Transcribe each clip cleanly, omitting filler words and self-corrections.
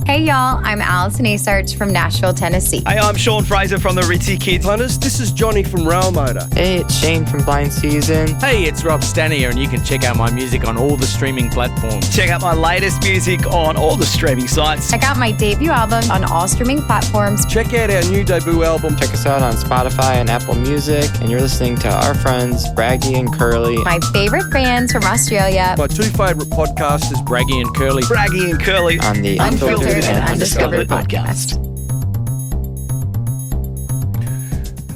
Hey y'all, I'm Allison Asarch from Nashville, Tennessee. Hey, I'm Sean Fraser from the Ritzy Kids. Hunters, this is Johnny from Rail Motor. Hey, it's Shane from Blind Season. Hey, it's Rob Stanier, and you can check out my music on all the streaming platforms. Check out my latest music on all the streaming sites. Check out my debut album on all streaming platforms. Check out our new debut album. Check us out on Spotify and Apple Music. And you're listening to our friends, Braggy and Curly. My favorite bands from Australia. My two favourite podcasters, Braggy and Curly. Braggy and Curly. On the Unfiltered and Undiscovered podcast.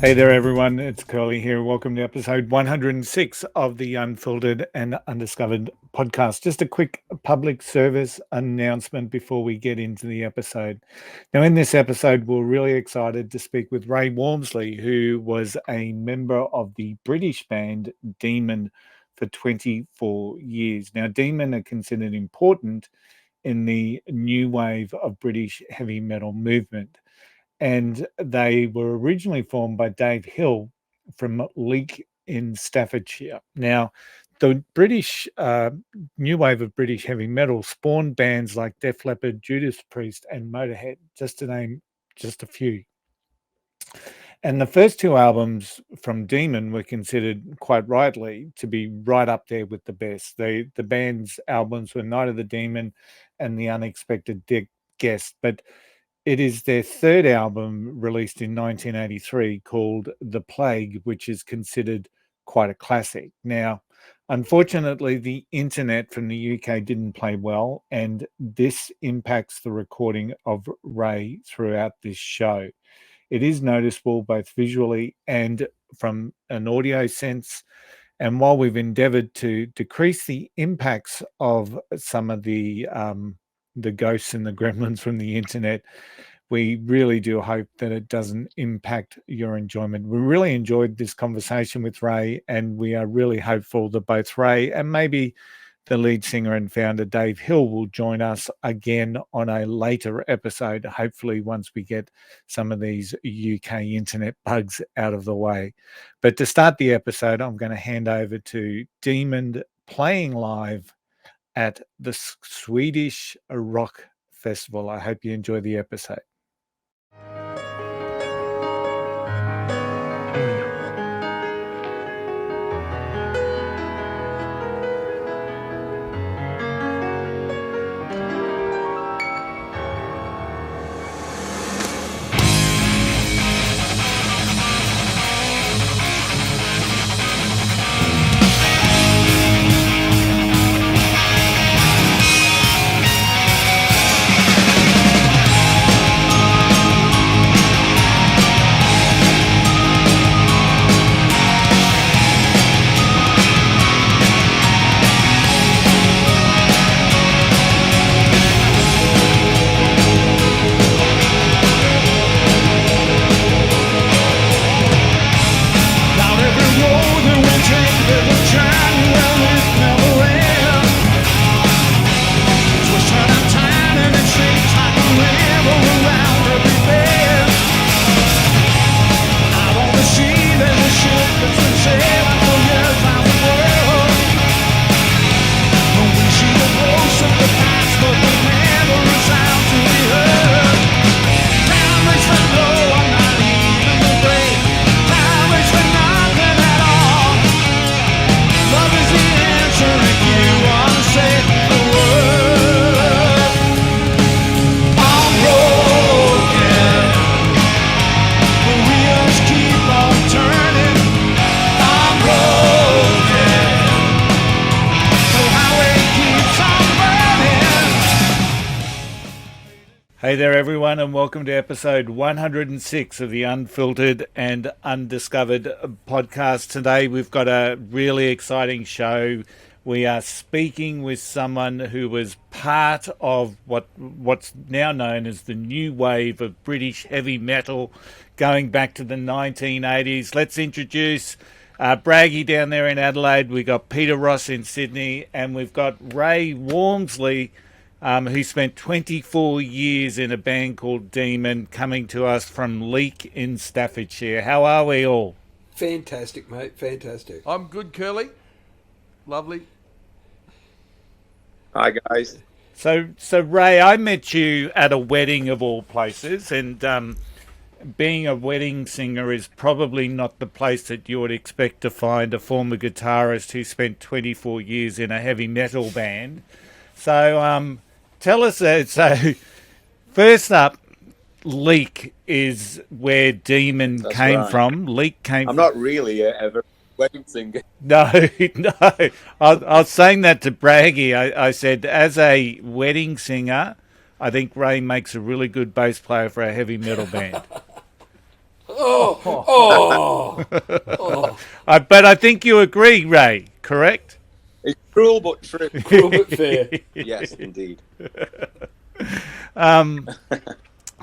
Hey there, everyone. It's Curly here. Welcome to episode 106 of the Unfiltered and Undiscovered podcast. Just a quick public service announcement before we get into the episode. Now, in this episode, we're really excited to speak with Ray Walmsley, who was a member of the British band Demon for 24 years. Now, Demon are considered important in the new wave of British heavy metal movement. And they were originally formed by Dave Hill from Leek in Staffordshire. Now, the British new wave of British heavy metal spawned bands like Def Leppard, Judas Priest, and Motorhead, just to name just a few. And the first two albums from Demon were considered, quite rightly, to be right up there with the best. The band's albums were Night of the Demon and The Unexpected Guest, but it is their third album released in 1983 called The Plague, which is considered quite a classic. Now, unfortunately, the internet from the UK didn't play well, and this impacts the recording of Ray throughout this show. It is noticeable both visually and from an audio sense. And while we've endeavored to decrease the impacts of some of the ghosts and the gremlins from the internet, we really do hope that it doesn't impact your enjoyment. We really enjoyed this conversation with Ray, and we are really hopeful that both Ray and maybe the lead singer and founder Dave Hill will join us again on a later episode, hopefully once we get some of these UK internet bugs out of the way. But to start the episode, I'm going to hand over to Demon playing live at the Swedish Rock Festival. I hope you enjoy the episode. Hey there, everyone, and welcome to episode 106 of the Unfiltered and Undiscovered podcast. Today, we've got a really exciting show. We are speaking with someone who was part of what's now known as the new wave of British heavy metal, going back to the 1980s. Let's introduce Braggy down there in Adelaide. We've got Peter Ross in Sydney, and we've got Ray Walmsley, who spent 24 years in a band called Demon, coming to us from Leek in Staffordshire. How are we all? Fantastic, mate. Fantastic. I'm good, Curly. Lovely. Hi, guys. So Ray, I met you at a wedding of all places, and being a wedding singer is probably not the place that you would expect to find a former guitarist who spent 24 years in a heavy metal band. So tell us, so first up, Leek is where Demon came from. Leek came. I'm not really a very wedding singer. No, no. I was saying that to Braggy. I said, as a wedding singer, I think Ray makes a really good bass player for a heavy metal band. But I think you agree, Ray, correct? It's cruel but true. Cruel but fair. Yes, indeed.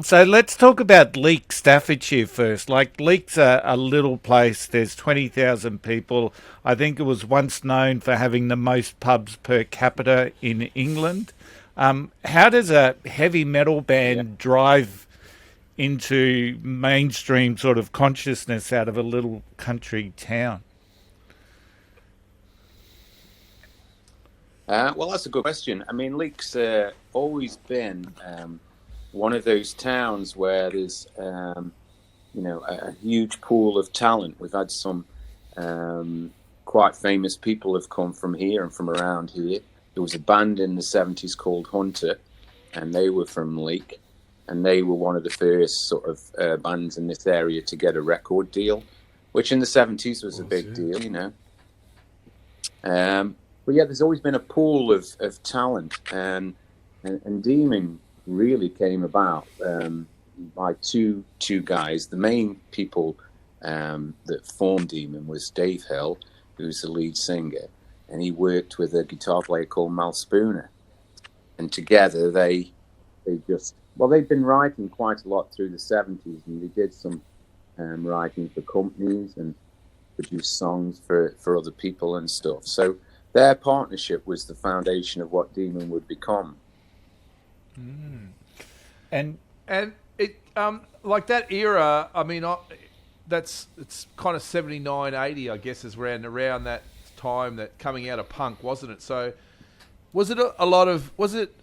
So let's talk about Leek Staffordshire first. Like, Leek's a little place. There's 20,000 people. I think it was once known for having the most pubs per capita in England. How does a heavy metal band drive into mainstream sort of consciousness out of a little country town? Well, that's a good question. I mean, Leek's always been one of those towns where there's, a huge pool of talent. We've had some quite famous people have come from here and from around here. There was a band in the 70s called Hunter, and they were from Leek, and they were one of the first sort of bands in this area to get a record deal, which in the 70s was a big deal, you know. But yeah, there's always been a pool of talent, and Demon really came about by two guys. The main people that formed Demon was Dave Hill, who's the lead singer, and he worked with a guitar player called Mal Spooner, and together they'd been writing quite a lot through the 70s, and they did some writing for companies and produced songs for other people and stuff. So their partnership was the foundation of what Demon would become. And it like that era. I mean, it's kind of 79, 80, I guess, is around that time, that coming out of punk, wasn't it? So was it was it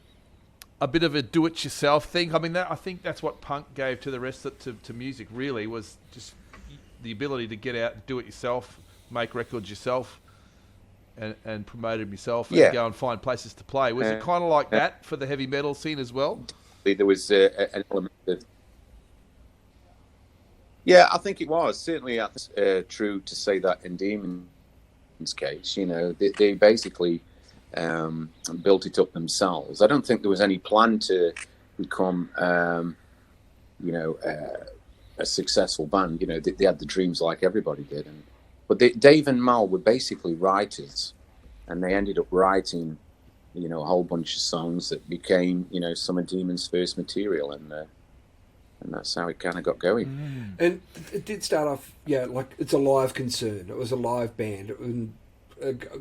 a bit of a do-it-yourself thing? I mean, I think that's what punk gave to the rest to music, really, was just the ability to get out and do it yourself, make records yourself, and promote them yourself, and go and find places to play. Was it kind of like that for the heavy metal scene as well? There was an element of... Yeah, I think it was. Certainly true to say that in Demon's case. You know, they basically built it up themselves. I don't think there was any plan to become, a successful band. You know, they had the dreams like everybody did. But Dave and Mal were basically writers, and they ended up writing, a whole bunch of songs that became, some of Demon's first material, and that's how it kind of got going. And it did start off, like it's a live concern. It was a live band. And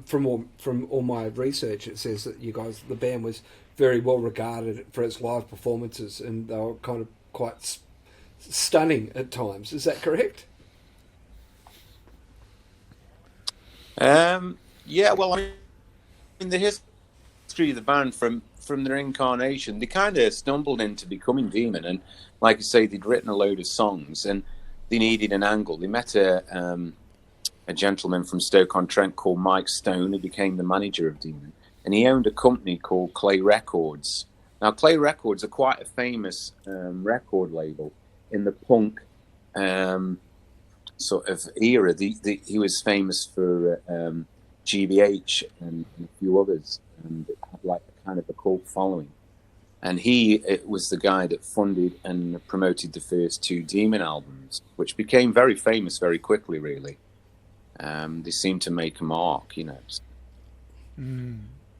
from all my research, it says that the band was very well regarded for its live performances, and they were kind of quite stunning at times. Is that correct? Well, I mean, the history of the band from their incarnation, they kind of stumbled into becoming Demon, and like I say, they'd written a load of songs, and they needed an angle. They met a gentleman from Stoke-on-Trent called Mike Stone, who became the manager of Demon, and he owned a company called Clay Records. Now, Clay Records are quite a famous record label in the punk sort of era. He was famous for GBH and a few others, and it had like a kind of a cult following. And it was the guy that funded and promoted the first two Demon albums, which became very famous very quickly, really. They seemed to make a mark,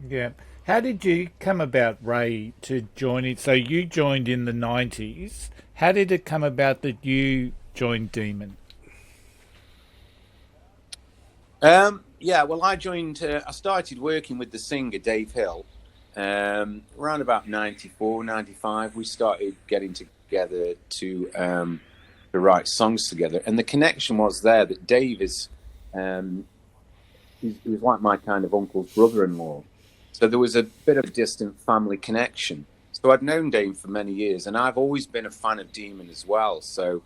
Yeah. How did you come about, Ray, to join it? So you joined in the 90s. How did it come about that you joined Demon? Well, I started working with the singer, Dave Hill, around about 94, 95. We started getting together to write songs together. And the connection was there that Dave he was like my kind of uncle's brother-in-law. So there was a bit of a distant family connection. So I'd known Dave for many years, and I've always been a fan of Demon as well. So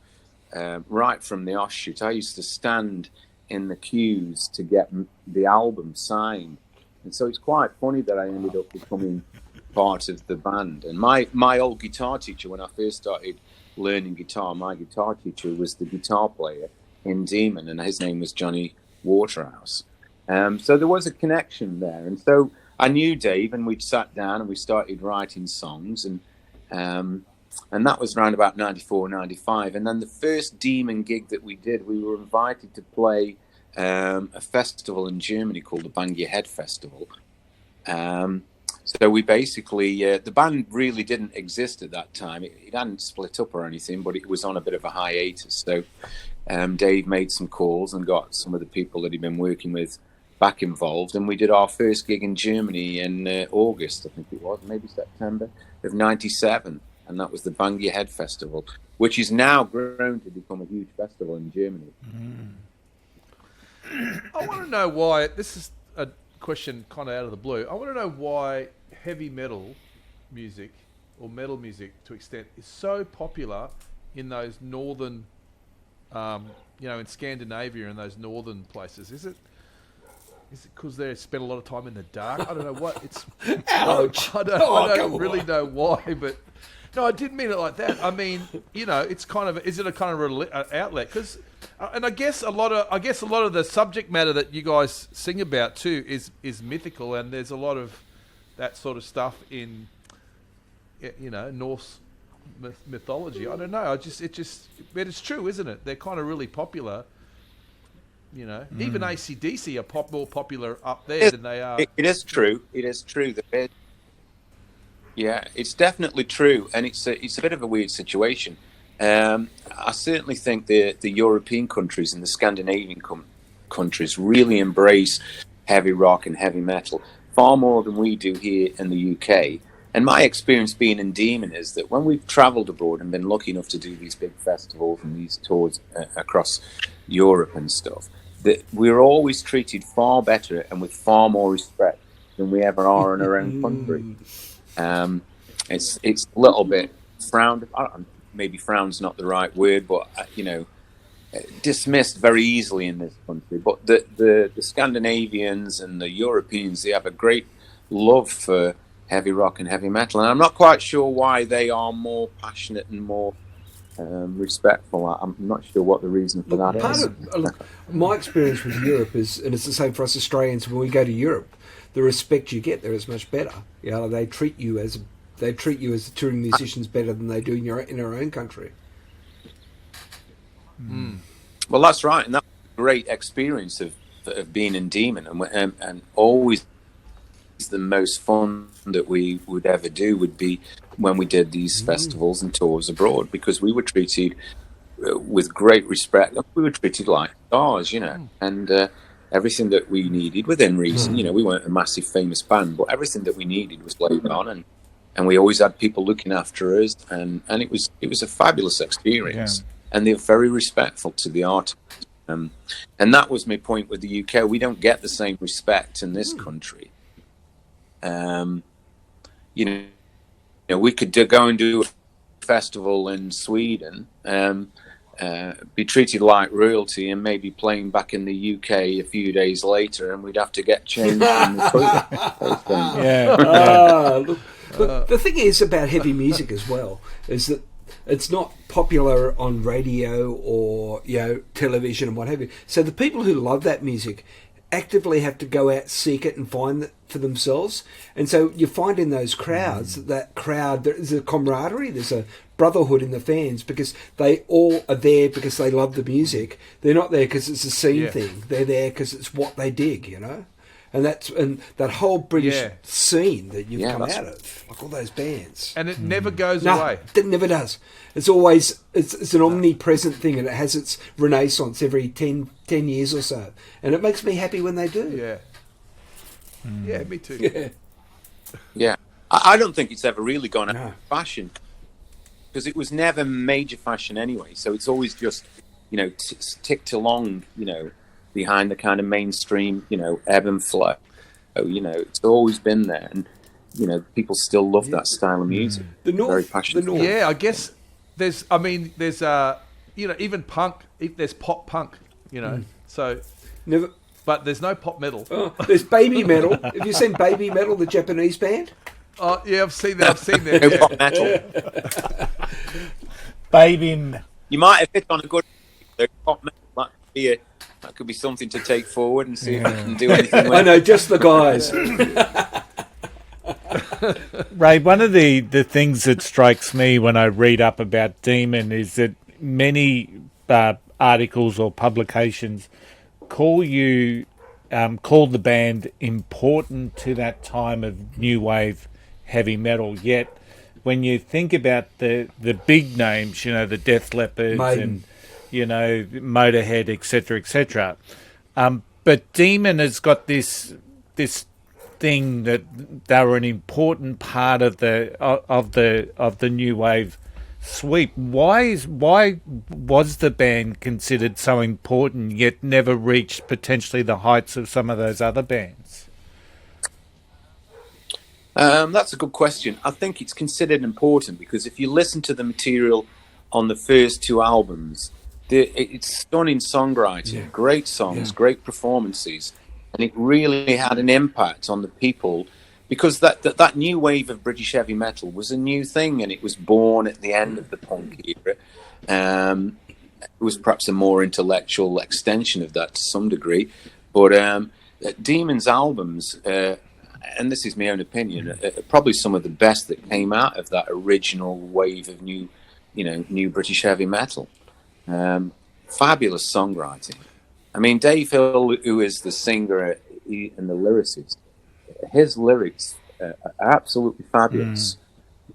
right from the offshoot, I used to stand in the queues to get the album signed. And so it's quite funny that I ended up becoming part of the band. And my old guitar teacher, when I first started learning guitar, my guitar teacher was the guitar player in Demon, and his name was Johnny Waterhouse. So there was a connection there. And so I knew Dave, and we'd sat down and we started writing songs, and that was around about 94, 95. And then the first Demon gig that we did, we were invited to play a festival in Germany called the Bang Your Head Festival. So we basically, the band really didn't exist at that time. It hadn't split up or anything, but it was on a bit of a hiatus. So Dave made some calls and got some of the people that he'd been working with back involved. And we did our first gig in Germany in August, I think it was, maybe September of 97. And that was the Bang Your Head Festival, which is now grown to become a huge festival in Germany. I want to know why, this is a question kind of out of the blue. I want to know why heavy metal music, or metal music to extent, is so popular in those northern, in Scandinavia and those northern places. Is it because they spend a lot of time in the dark? I don't know what it's. Ouch! I don't really know why, but no, I didn't mean it like that. I mean, it's kind of, is it a kind of outlet? Because, and I guess a lot of the subject matter that you guys sing about too is mythical, and there's a lot of that sort of stuff in, Norse mythology. I don't know. But it's true, isn't it? They're kind of really popular. Even AC/DC are more popular up there than they are. It is true. It is true. Yeah, it's definitely true, and it's a bit of a weird situation. I certainly think the European countries and the Scandinavian countries really embrace heavy rock and heavy metal far more than we do here in the UK. And my experience being in Demon is that when we've travelled abroad and been lucky enough to do these big festivals and these tours across Europe and stuff, that we're always treated far better and with far more respect than we ever are in our own country. It's a little bit frowned. Maybe frown's not the right word, but dismissed very easily in this country. But the Scandinavians and the Europeans, they have a great love for heavy rock and heavy metal, and I'm not quite sure why they are more passionate and more respectful. I'm not sure what the reason for that is. My experience with Europe is, and it's the same for us Australians, when we go to Europe, the respect you get there is much better. They treat you as touring musicians better than they do in our own country. Well, that's right, and that's a great experience of being in Demon, and always the most fun that we would ever do would be when we did these festivals and tours abroad, because we were treated with great respect. We were treated like stars, and everything that we needed within reason. We weren't a massive famous band, but everything that we needed was laid on, and we always had people looking after us, and it was a fabulous experience. And they're very respectful to the art. And that was my point with the UK. We don't get the same respect in this country. We could go and do a festival in Sweden, be treated like royalty, and maybe playing back in the UK a few days later, and we'd have to get changed in the toilet. Look, the thing is about heavy music as well is that it's not popular on radio or television and what have you. So the people who love that music actively have to go out, seek it, and find it for themselves. And so you find in those crowds that there's a camaraderie, there's a brotherhood in the fans, because they all are there because they love the music. They're not there because it's a scene thing. They're there because it's what they dig, And that whole British scene that you've come out of, like all those bands. And it never goes away. It never does. It's always, it's an omnipresent thing, and it has its renaissance every 10 years or so. And it makes me happy when they do. Yeah. Yeah, me too. Yeah. I don't think it's ever really gone out of fashion, because it was never major fashion anyway. So it's always just, ticked along, behind the kind of mainstream, ebb and flow You know, it's always been there, and you know, people still love that style of music. The North, very passionate. the North. Yeah, I guess there's you know, even punk. There's pop punk. You know, so Never. but there's no pop metal. Oh, there's Baby Metal. Have you seen Baby Metal, the Japanese band? Oh yeah, I've seen that. Yeah. Pop metal. Baby. You might have hit on a good pop metal. That could be something to take forward and see if I can do anything with. I know, just the guys. Ray, one of the things that strikes me when I read up about Demon is that many articles or publications call the band important to that time of new wave heavy metal. Yet, when you think about the big names, you know, the Def Leppard and, you know, Motorhead, etc., but Demon has got this thing that they were an important part of the new wave sweep. Why was the band considered so important yet never reached potentially the heights of some of those other bands? That's a good question. I think it's considered important because if you listen to the material on the first two albums, it's stunning songwriting, great songs, great performances, and it really had an impact on the people because that new wave of British heavy metal was a new thing, and it was born at the end of the punk era. It was perhaps a more intellectual extension of that to some degree, but Demon's albums, and this is my own opinion, probably some of the best that came out of that original wave of new British heavy metal. Fabulous songwriting. I mean, Dave Hill, who is the singer and the lyricist, his lyrics are absolutely fabulous.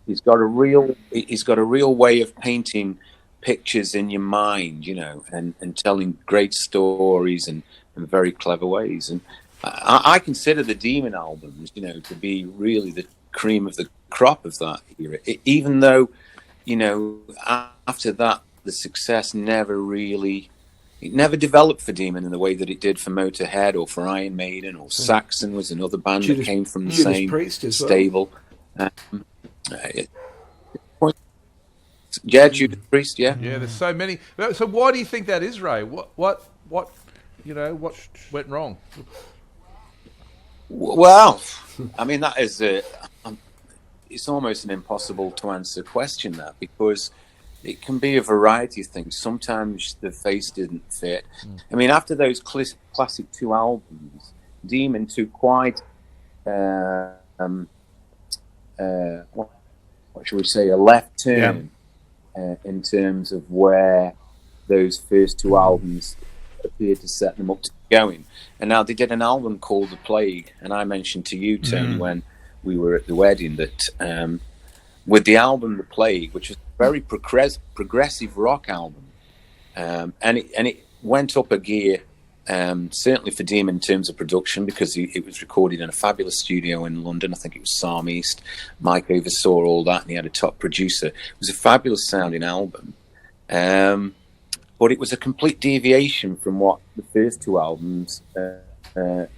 He's got a real way of painting pictures in your mind, you know, and telling great stories and very clever ways. And I consider the Demon albums, you know, to be really the cream of the crop of that era. Even though, you know, after that, the success never developed for Demon in the way that it did for Motorhead or for Iron Maiden, or Saxon was another band that came from the same stable. Judas Priest, yeah. Yeah, there's so many. So why do you think that is, Ray? What went wrong? Well, I mean, that is it's almost an impossible to answer question, that, because it can be a variety of things. Sometimes the face didn't fit. I mean, after those classic two albums, Demon took quite, what should we say, a left turn in terms of where those first two albums appeared to set them up to going. And now they did an album called The Plague, and I mentioned to you, Tony, when we were at the wedding, that with the album The Plague, which was a very progressive rock album, and it went up a gear, certainly for Demon in terms of production, because it was recorded in a fabulous studio in London. I think it was Psalm East. Mike oversaw all that, and he had a top producer. It was a fabulous sounding album. But it was a complete deviation from what the first two albums had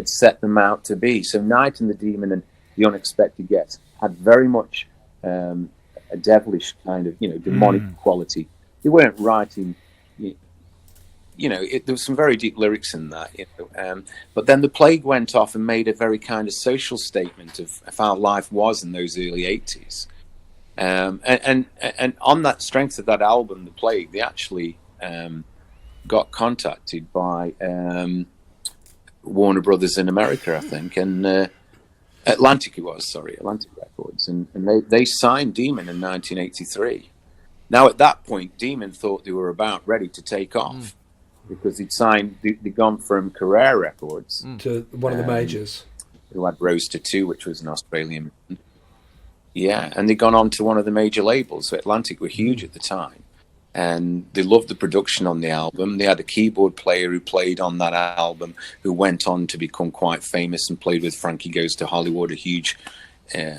set them out to be. So Night and the Demon and The Unexpected Guest had very much a devilish kind of, demonic quality. They weren't writing, there was some very deep lyrics in that, but then The Plague went off and made a very kind of social statement of how life was in those early 80s. And on that strength of that album, The Plague, they actually got contacted by Warner Brothers in America, I think, and Atlantic Records, and they signed Demon in 1983. Now, at that point, Demon thought they were about ready to take off because they'd gone from Carrera Records to one of the majors, who had Roaster 2, which was an Australian band. Yeah, and they'd gone on to one of the major labels. So Atlantic were huge at the time. And they loved the production on the album. They had a keyboard player who played on that album, who went on to become quite famous and played with Frankie Goes to Hollywood, a huge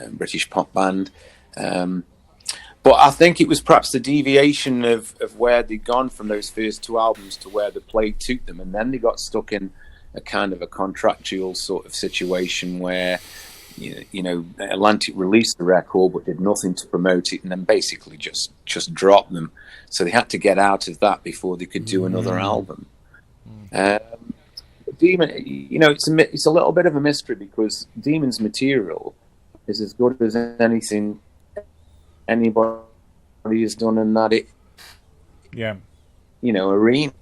British pop band. But I think it was perhaps the deviation of where they'd gone from those first two albums to where The Plague took them. And then they got stuck in a kind of a contractual sort of situation where, you know, Atlantic released the record but did nothing to promote it, and then basically just dropped them. So they had to get out of that before they could do another album. Demon, you know, it's a little bit of a mystery, because Demon's material is as good as anything anybody has done in that arena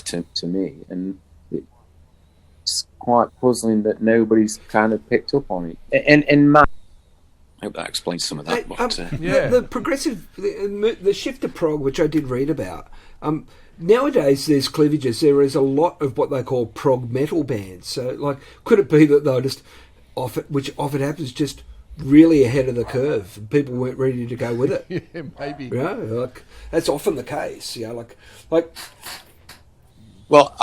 to me, and it's quite puzzling that nobody's kind of picked up on it. And I hope that explains some of that. The progressive, the shift to prog, which I did read about. Nowadays, there's cleavages. There is a lot of what they call prog metal bands. So, like, could it be that they're just which often happens, just really ahead of the curve? People weren't ready to go with it. Yeah, maybe. Yeah, like that's often the case. Yeah, like. Well,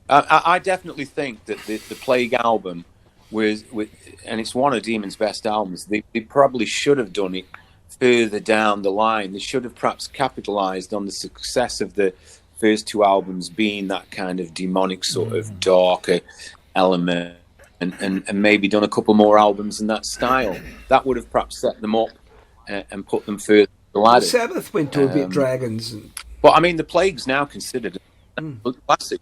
I definitely think that the Plague album was, and it's one of Demon's best albums. They probably should have done it further down the line. They should have perhaps capitalized on the success of the first two albums being that kind of demonic sort of darker element, and maybe done a couple more albums in that style. That would have perhaps set them up and put them further the ladder. Sabbath went to a bit Dragons. But I mean, the Plague's now considered a classic.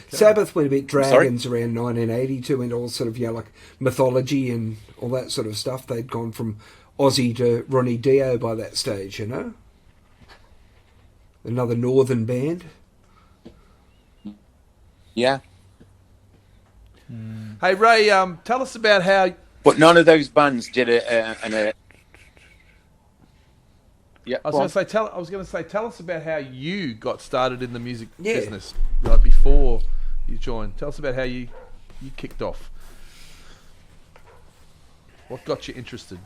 Sabbath went a bit Dragons around 1982, and all sort of, like mythology and all that sort of stuff. They'd gone from Ozzy to Ronnie Dio by that stage, you know? Another northern band. Yeah. Hey, Ray, tell us about how... But none of those bands did a yeah, I was going to say, tell us about how you got started in the music Yeah. business, right before you joined. Tell us about how you kicked off. What got you interested?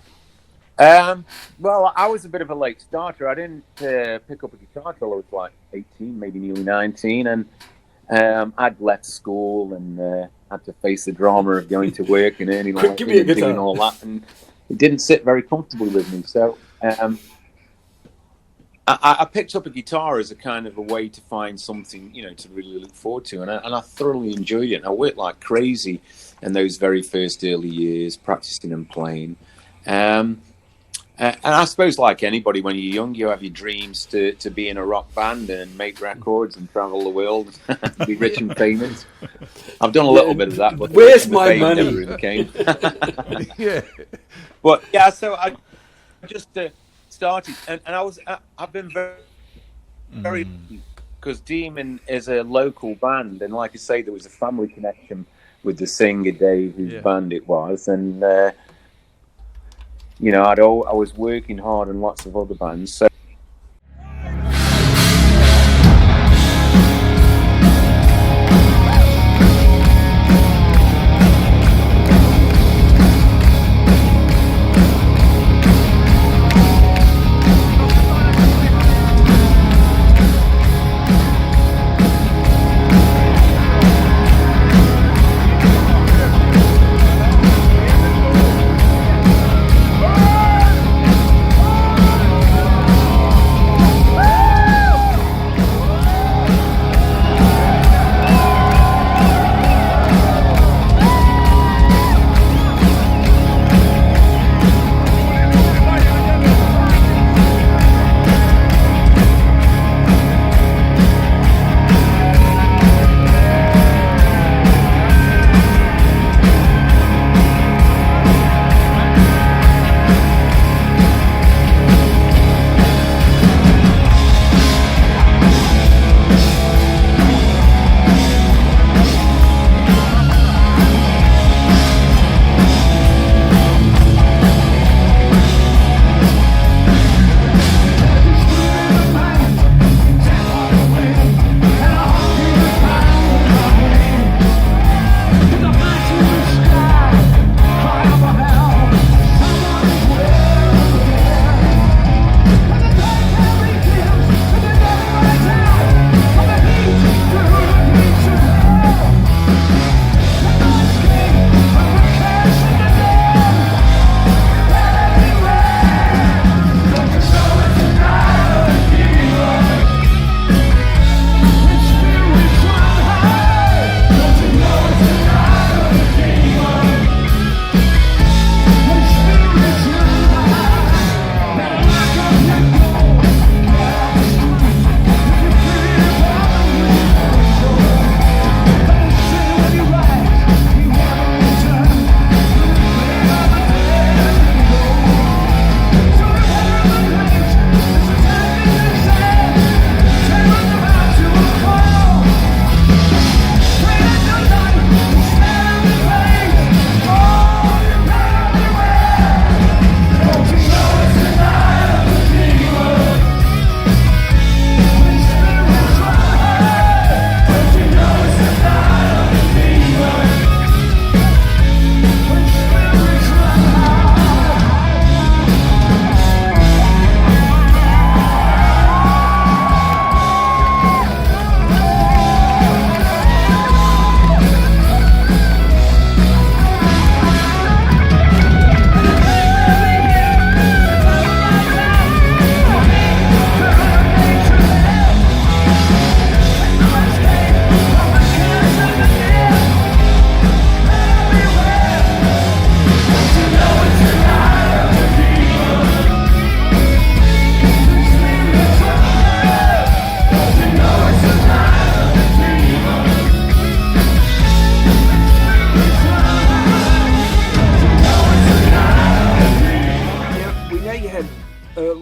Well, I was a bit of a late starter. I didn't pick up a guitar till I was like 18, maybe nearly 19, and I'd left school and had to face the drama of going to work and earning Quick, give me a and doing guitar. all that, and it didn't sit very comfortably with me. So I picked up a guitar as a kind of a way to find something, to really look forward to, and I thoroughly enjoyed it. And I worked like crazy in those very first early years, practicing and playing. And I suppose, like anybody, when you're young, you have your dreams to be in a rock band and make records and travel the world, be rich and famous. I've done a little bit of that, but where's the my fame money? never really came. Yeah. But yeah, so I just started, and I've been very because Demon is a local band, and like I say, there was a family connection with the singer Dave, whose band it was, and I was working hard on lots of other bands, so.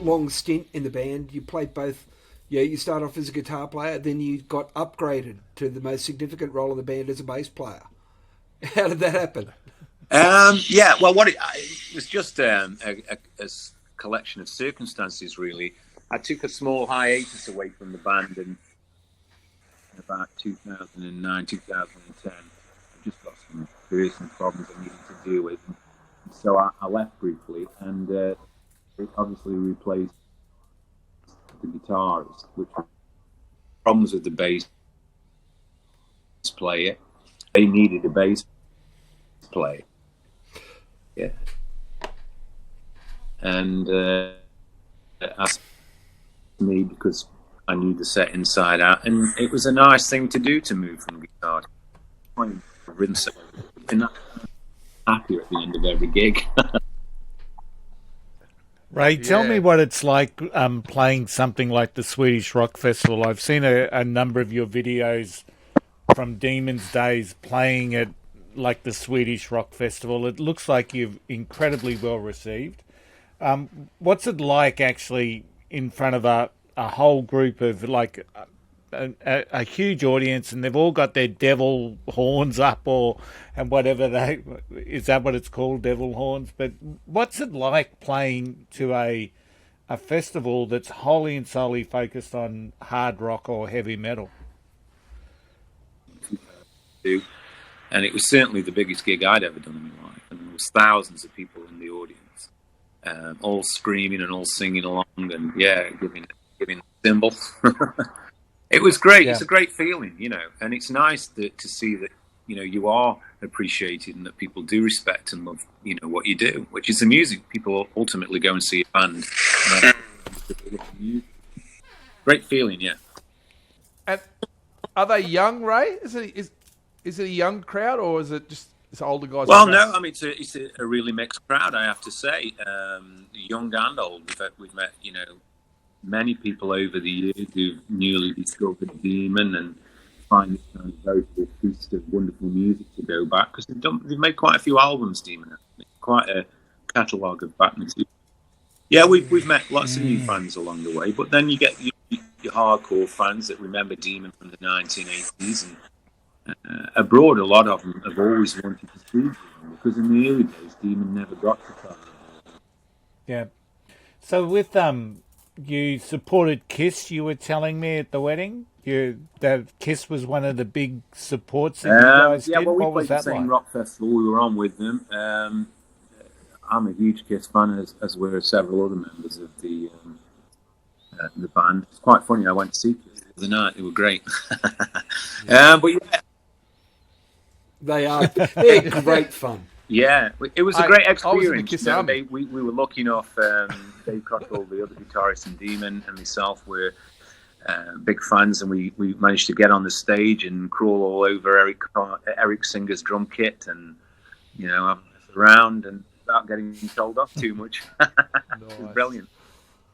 long stint in the band. You played both. Yeah, you started off as a guitar player, then you got upgraded to the most significant role in the band as a bass player. How did that happen? Yeah, well, it was just a collection of circumstances, really. I took a small hiatus away from the band in about 2009, 2010. I just got some personal problems I needed to deal with. So I left briefly, and it obviously replaced the guitarist, which were problems with the bass player. They needed a bass player. Yeah. And asked me because I knew the set inside out, and it was a nice thing to do to move from guitar to playing rhythm section. And happier at the end of every gig. Ray, tell me what it's like playing something like the Swedish Rock Festival. I've seen a number of your videos from Demon's days playing at like the Swedish Rock Festival. It looks like you're incredibly well received. What's it like actually in front of a whole group of like a huge audience, and they've all got their devil horns up and whatever is that what it's called, devil horns? But what's it like playing to a festival that's wholly and solely focused on hard rock or heavy metal? And it was certainly the biggest gig I'd ever done in my life, and there was thousands of people in the audience, all screaming and all singing along, and giving the cymbal. It was great. Yeah. It's a great feeling, and it's nice to see that, you are appreciated and that people do respect and love, what you do, which is the music. People ultimately go and see a band. Great feeling, yeah. And are they young, Ray? Is it a young crowd, or is it just older guys? Well, no, I mean, it's a really mixed crowd, I have to say. Young and old. We've met, many people over the years who've newly discovered Demon and find this kind of very piece of wonderful music to go back, because they've made quite a few albums, Demon. Quite a catalogue of back material. Yeah, we've met lots of new fans along the way, but then you get your hardcore fans that remember Demon from the 1980s, and abroad a lot of them have always wanted to see Demon, because in the early days Demon never got to come. Yeah. So with you supported Kiss, you were telling me at the wedding. That Kiss was one of the big supports that you guys did. Well, we what was played that the same like? rock festival. We were on with them. I'm a huge Kiss fan, as were several other members of the band. It's quite funny. I went to see Kiss the other night. They were great. But yeah, they're great fun. Yeah, it was a great experience. We were lucky enough. Dave Cottrell, the other guitarist in Demon, and myself were big fans, and we managed to get on the stage and crawl all over Eric Singer's drum kit, and have a around and without getting told off too much. It was brilliant.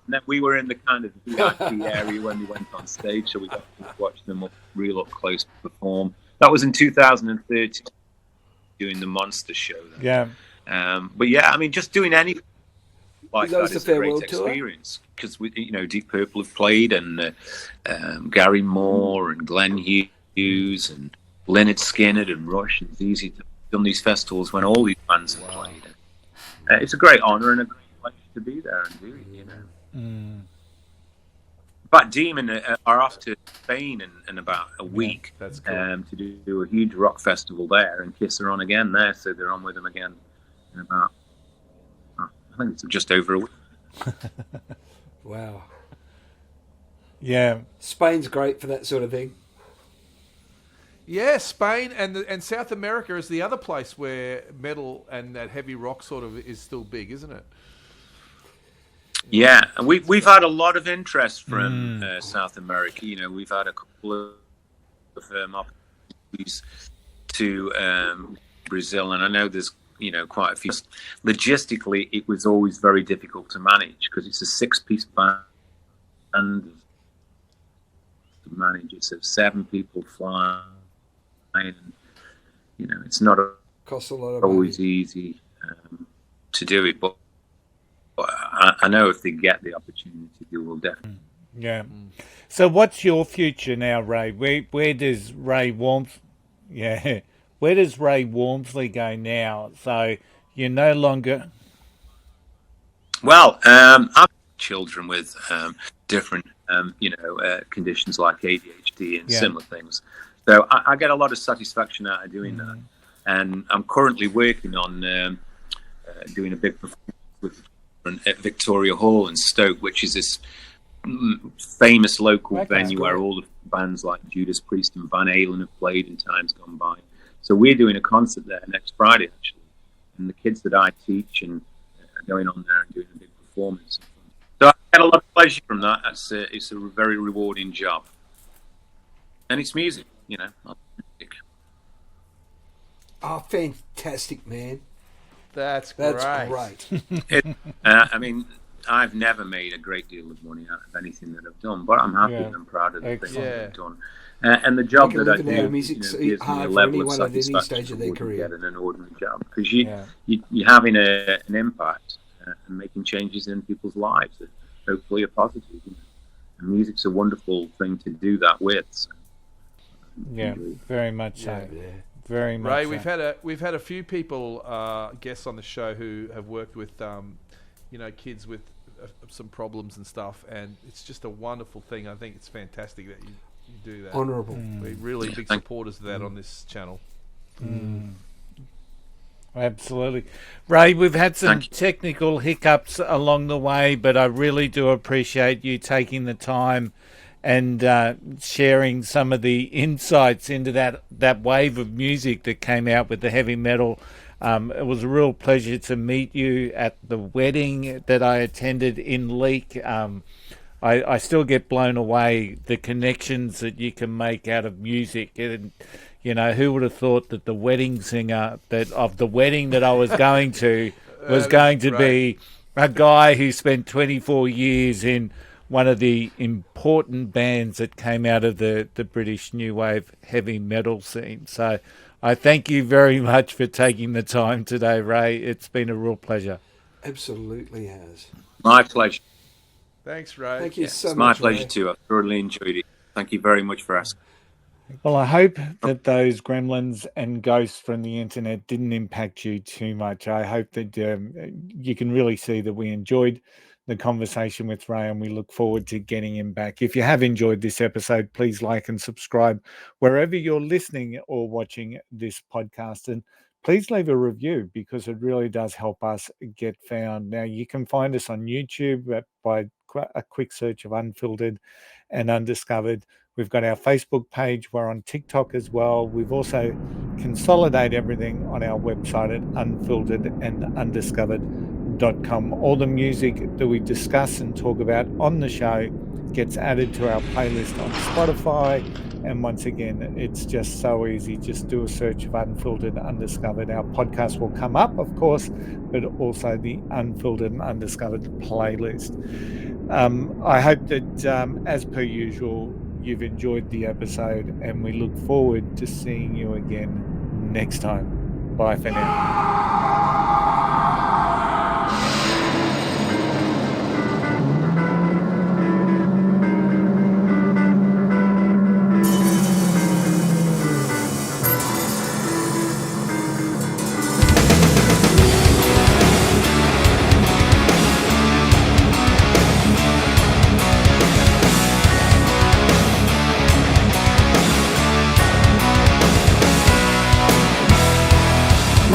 And then we were in the kind of VIP area when they went on stage, so we got to watch them real up close perform. That was in 2013. Doing the Monster show then. Yeah. But yeah, I mean, just doing anything like that is a great Farewell experience, because we, Deep Purple have played, and Gary Moore and Glenn Hughes and Lynyrd Skynyrd and Rush and ZZ have done these festivals when all these bands have played. It's a great honour and a great pleasure to be there and do it, But Demon are off to Spain in about a week. That's cool. To do a huge rock festival there, and Kiss are on again there, so they're on with them again in about, I think it's just over a week. Wow. Yeah. Spain's great for that sort of thing. Yeah, Spain and South America is the other place where metal and that heavy rock sort of is still big, isn't it? Yeah, and we've had a lot of interest from South America. We've had a couple of opportunities to Brazil, and I know there's quite a few. Logistically, it was always very difficult to manage, because it's a 6-piece band to manage. It's 7 people flying, and it's not Costs a lot of always money. easy to do it, but I know if they get the opportunity, they will definitely. Yeah. So what's your future now, Ray? Where does Ray Where does Ray Walmsley go now? So you're no longer. Well, I've children with different, conditions like ADHD and similar things. So I get a lot of satisfaction out of doing that. And I'm currently working on doing a big performance with at Victoria Hall in Stoke, which is this famous local venue where all the bands like Judas Priest and Van Halen have played in times gone by. So we're doing a concert there next Friday, actually. And the kids that I teach and are going on there and doing a big performance. So I get a lot of pleasure from that. It's a very rewarding job. And it's music, Oh, fantastic, man. That's great. I mean, I've never made a great deal of money out of anything that I've done, but I'm happy and I'm proud of the things that I've done. And the job that I do gives me a level of satisfaction I wouldn't get in an ordinary job, because you're having an impact and making changes in people's lives that hopefully are positive. And music's a wonderful thing to do that with. So, very much so. Yeah. Very much. Ray, so. we've had a few people guests on the show who have worked with kids with some problems and stuff, and it's just a wonderful thing. I think it's fantastic that you do that. Honourable. We're really big supporters of that on this channel. Absolutely. Ray, we've had some technical hiccups along the way, but I really do appreciate you taking the time and sharing some of the insights into that wave of music that came out with the heavy metal. It was a real pleasure to meet you at the wedding that I attended in Leek. I still get blown away the connections that you can make out of music. And, who would have thought that the wedding singer of the wedding that I was going to was going to be a guy who spent 24 years in one of the important bands that came out of the British new wave heavy metal scene. So I thank you very much for taking the time today, Ray. It's been a real pleasure. Absolutely has. My pleasure. Thanks, Ray. Thank you so much. It's much, my pleasure Ray. too. I've thoroughly enjoyed it. Thank you very much for asking. Well, I hope that those gremlins and ghosts from the internet didn't impact you too much. I hope that you can really see that we enjoyed the conversation with Ray, and we look forward to getting him back. If you have enjoyed this episode, please like and subscribe wherever you're listening or watching this podcast, and please leave a review, because it really does help us get found. Now, you can find us on YouTube by a quick search of Unfiltered and Undiscovered. We've got our Facebook page. We're on TikTok as well. We've also consolidated everything on our website at unfilteredandundiscovered.com. All the music that we discuss and talk about on the show gets added to our playlist on Spotify. And once again, it's just so easy. Just do a search of Unfiltered Undiscovered. Our podcast will come up, of course, but also the Unfiltered and Undiscovered playlist. I hope that, as per usual, you've enjoyed the episode, and we look forward to seeing you again next time. Bye for now.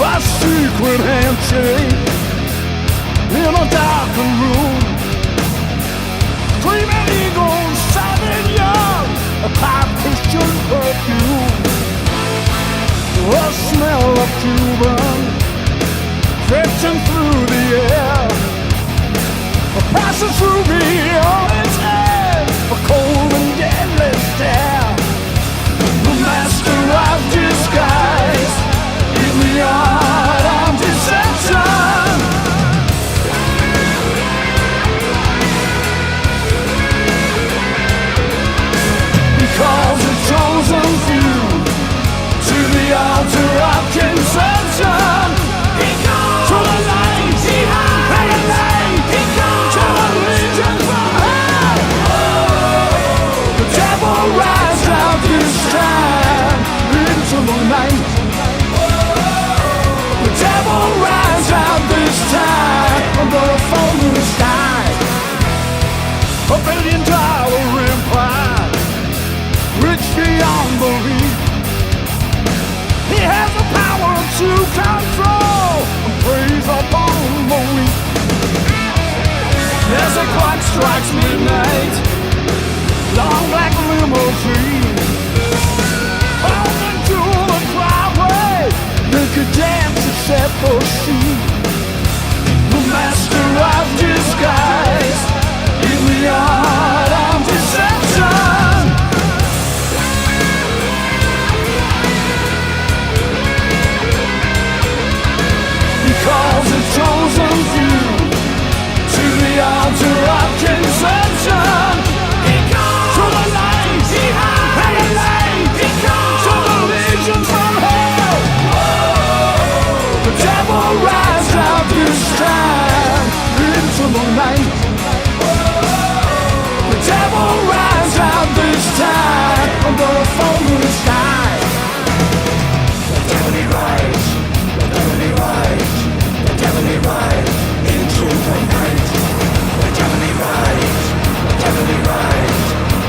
A secret handshake in a darkened room. Screaming eagles, sounding young, a Christian perfume. The smell of Cuban drifting through the air, passes through me on its head, a cold and deadly stare. The master of disguise, in the art of deception. He calls the chosen few to the altar of consumption. He calls to the light behind the light. to control and praise upon the weak. As the clock strikes midnight, long black limousine, open to the driveway, the cadence except for she. The master of disguise in the art of deception. He calls a chosen few to the altar of conception. He comes to the light, and the light. He comes to the legions from hell. The devil rises out this time into the night. The devil rises out this time under a full moon sky. The devil he rides, the devil he rides, the devil he rides into the night. The devil he rides, the devil he rides,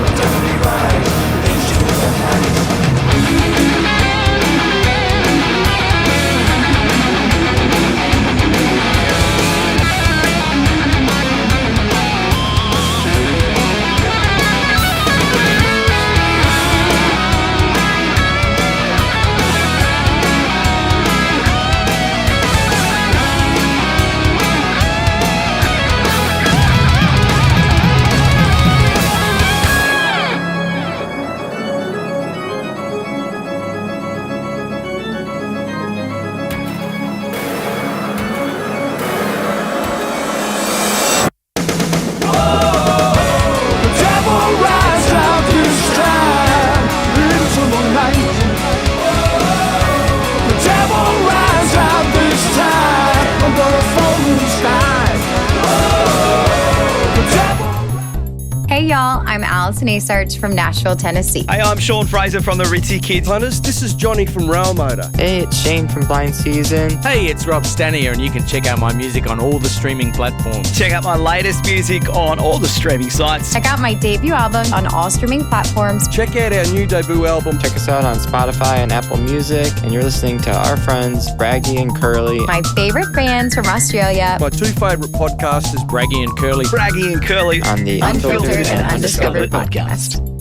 the devil he rides into the night. Hey y'all, I'm Allison Asarch from Nashville, Tennessee. Hey, I'm Sean Fraser from the Ritzy Kids. Hunters, this is Johnny from Rail Motor. Hey, it's Shane from Blind Season. Hey, it's Rob Stanier, and you can check out my music on all the streaming platforms. Check out my latest music on all the streaming sites. Check out my debut album on all streaming platforms. Check out our new debut album. Check us out on Spotify and Apple Music, and you're listening to our friends Braggy and Curly. My favorite bands from Australia. My two favourite podcasters, Braggy and Curly. Braggy and Curly On the Unfiltered and Undiscovered podcast.